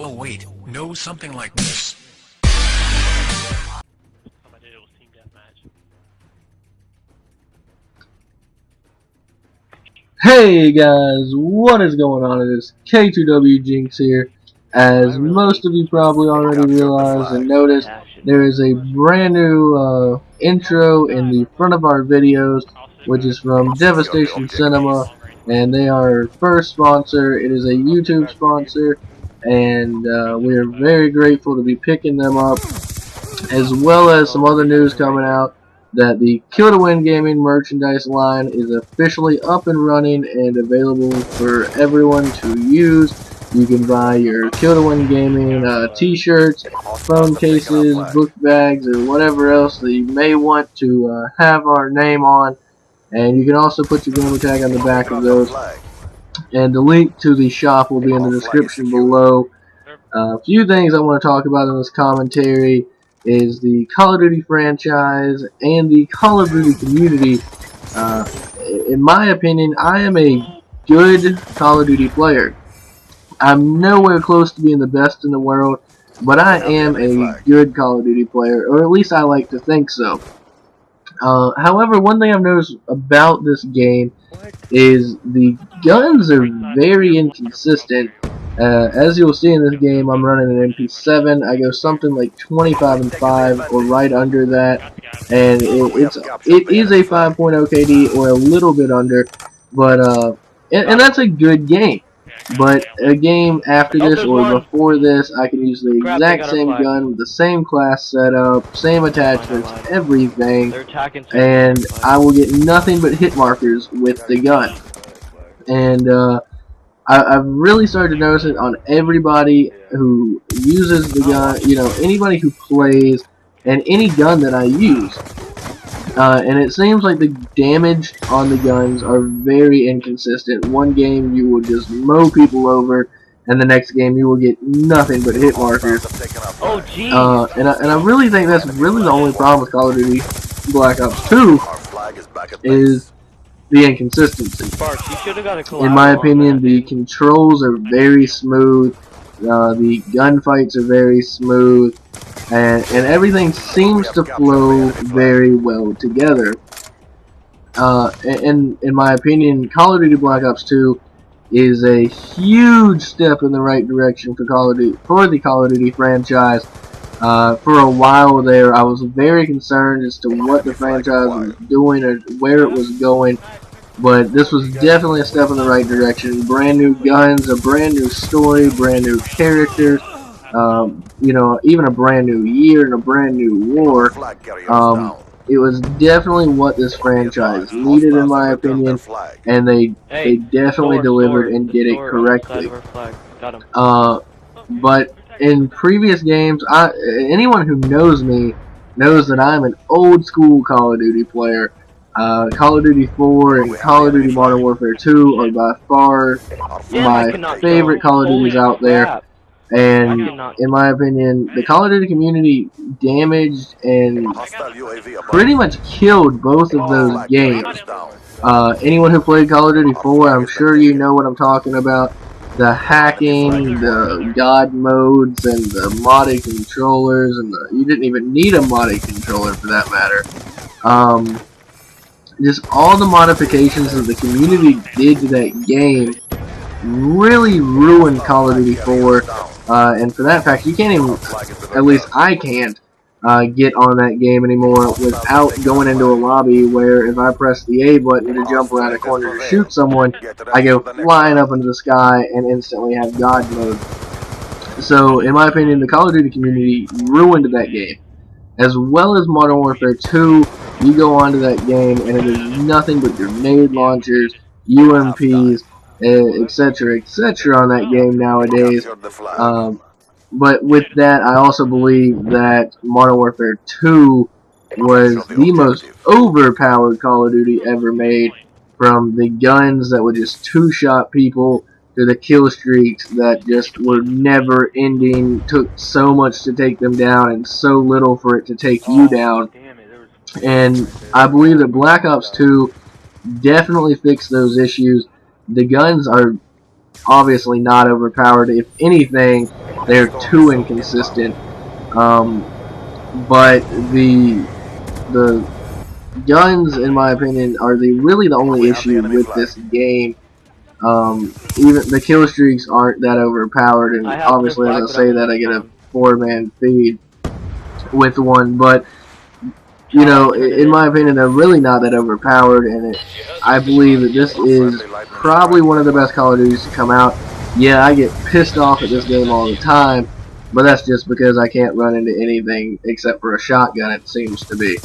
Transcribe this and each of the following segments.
Oh wait, no, something like this. Hey guys, what is going on? It is K2W Jinx here. As most of you probably already realized and noticed, there is a brand new intro in the front of our videos, which is from Devastation Cinema, and they are our first sponsor. It is a YouTube sponsor, and we are very grateful to be picking them up, as well as some other news coming out that the K2W Gaming merchandise line is officially up and running and available for everyone to use. You can buy your K2W Gaming t-shirts, phone cases, book bags, or whatever else that you may want to have our name on. And you can also put your gamer tag on the back of those. And the link to the shop will be in the description below. A few things I want to talk about in this commentary is the Call of Duty franchise and the Call of Duty community. In my opinion, I am a good Call of Duty player. I'm nowhere close to being the best in the world, but I am a good Call of Duty player, or at least I like to think so. However, one thing I've noticed about this game is the guns are very inconsistent. As you'll see in this game, I'm running an MP7. I go something like 25 and 5 or right under that, and it is a 5.0 KD or a little bit under, but and that's a good game. But a game after this or before this, I can use the exact same gun with the same class setup, same attachments, everything, and I will get nothing but hit markers with the gun. And I've really started to notice it on everybody who uses the gun, you know, anybody who plays, and any gun that I use. And it seems like the damage on the guns are very inconsistent. One game you will just mow people over, and the next game you will get nothing but hit markers. Oh, geez. And I really think that's really the only problem with Call of Duty Black Ops 2 is the inconsistency. In my opinion, the controls are very smooth, the gunfights are very smooth, and everything seems to flow very well together. And in my opinion, Call of Duty Black Ops 2 is a huge step in the right direction for the Call of Duty franchise. For a while there, I was very concerned as to what the franchise was doing or where it was going, but this was definitely a step in the right direction. Brand new guns, a brand new story, brand new characters, you know, even a brand new year and a brand new war. It was definitely what this franchise needed, in my opinion, and they definitely delivered and did it correctly. But in previous games, anyone who knows me knows that I'm an old school Call of Duty player. Call of Duty 4 and Call of Duty Modern Warfare 2 are by far my favorite Call of Duties out there. And in my opinion, the Call of Duty community damaged and pretty much killed both of those games. Anyone who played Call of Duty 4, I'm sure you know what I'm talking about. The hacking, the god modes, and the modded controllers, and you didn't even need a modded controller for that matter. Just all the modifications that the community did to that game really ruined Call of Duty 4, and for that fact, you can't even, at least I can't, get on that game anymore without going into a lobby where if I press the A button to jump around a corner to shoot someone, I go flying up into the sky and instantly have God mode. So, in my opinion, the Call of Duty community ruined that game. As well as Modern Warfare 2, you go onto that game and it is nothing but grenade launchers, UMPs, etc., etc. on that game nowadays. But with that, I also believe that Modern Warfare 2 was the most overpowered Call of Duty ever made, from the guns that would just two-shot people to the kill streaks that just were never ending, took so much to take them down and so little for it to take you down. And I believe that Black Ops 2 definitely fixed those issues. The guns are obviously not overpowered. If anything, they're too inconsistent. But the guns, in my opinion, are really the only issue with this game. Even the kill streaks aren't that overpowered, and obviously as I say that, I get a 4-man feed with one, but you know, in my opinion, they're really not that overpowered, and I believe that this is probably one of the best Call of Duties to come out. Yeah, I get pissed off at this game all the time, but that's just because I can't run into anything except for a shotgun, it seems to be.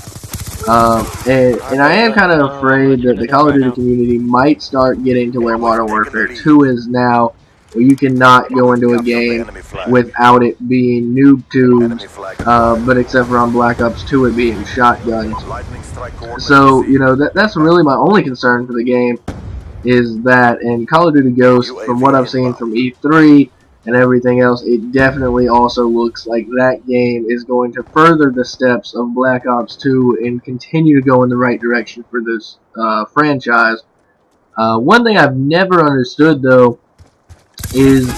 And I am kind of afraid that the Call of Duty community might start getting to where Modern Warfare 2 is now, where you cannot go into a game without it being noob tubes, but except for on Black Ops 2 it being shotguns. So, you know, that's really my only concern for the game, is that, and Call of Duty Ghosts, from what I've seen from E3 and everything else, it definitely also looks like that game is going to further the steps of Black Ops 2 and continue to go in the right direction for this franchise. One thing I've never understood, though, is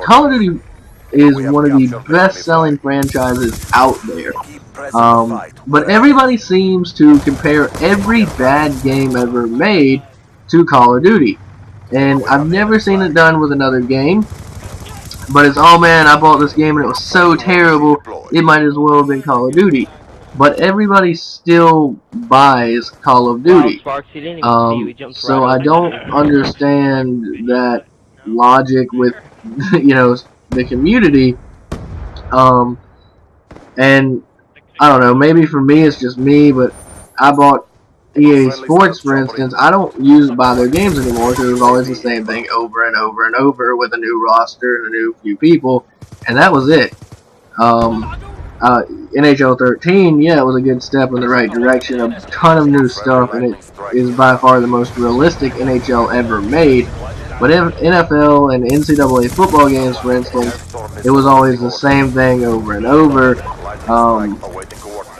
Call of Duty is one of the best-selling franchises out there. But everybody seems to compare every bad game ever made to Call of Duty. And I've never seen it done with another game. But it's, oh man, I bought this game and it was so terrible, it might as well have been Call of Duty. But everybody still buys Call of Duty. So I don't understand that logic with, you know, the community. And I don't know, maybe for me it's just me, but I bought EA Sports, for instance. I don't buy their games anymore because it was always the same thing over and over and over with a new roster and a new few people, and that was it. NHL 13, yeah, it was a good step in the right direction, a ton of new stuff, and it is by far the most realistic NHL ever made. But NFL and NCAA football games, for instance, it was always the same thing over and over,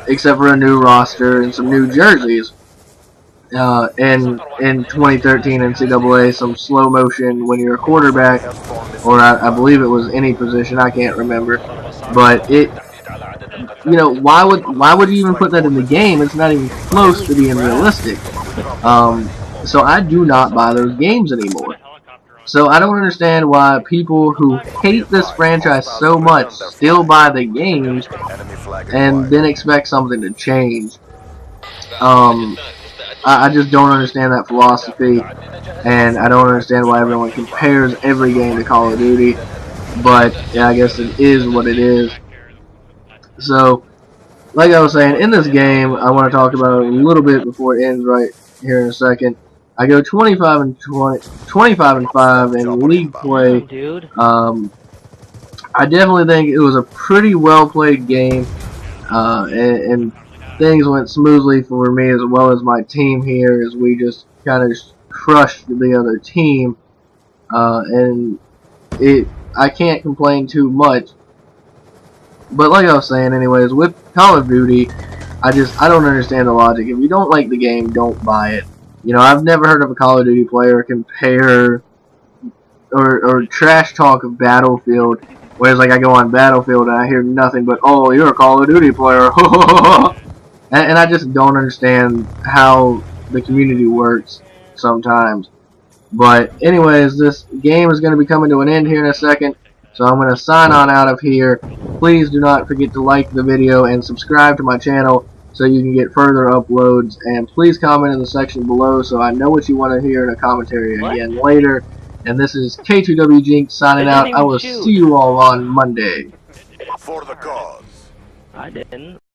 except for a new roster and some new jerseys. And in 2013 NCAA, some slow motion when you're a quarterback, or I believe it was any position, I can't remember, but it, you know, why would you even put that in the game? It's not even close to being realistic. So I do not buy those games anymore. So I don't understand why people who hate this franchise so much still buy the games and then expect something to change. I just don't understand that philosophy, and I don't understand why everyone compares every game to Call of Duty, but yeah, I guess it is what it is. So, like I was saying, in this game, I want to talk about it a little bit before it ends right here in a second. I go 25 and 5 in league play. I definitely think it was a pretty well played game, and things went smoothly for me as well as my team here, as we just kind of crushed the other team, and I can't complain too much. But like I was saying, anyways, with Call of Duty, I don't understand the logic. If you don't like the game, don't buy it. You know, I've never heard of a Call of Duty player compare or trash talk of Battlefield, whereas like I go on Battlefield and I hear nothing but, oh, you're a Call of Duty player. And I just don't understand how the community works sometimes. But anyways, this game is going to be coming to an end here in a second, so I'm going to sign on out of here. Please do not forget to like the video and subscribe to my channel so you can get further uploads. And please comment in the section below so I know what you want to hear in a commentary again later. And this is K2W Jinx signing out. I will see you all on Monday. For the cause. I didn't.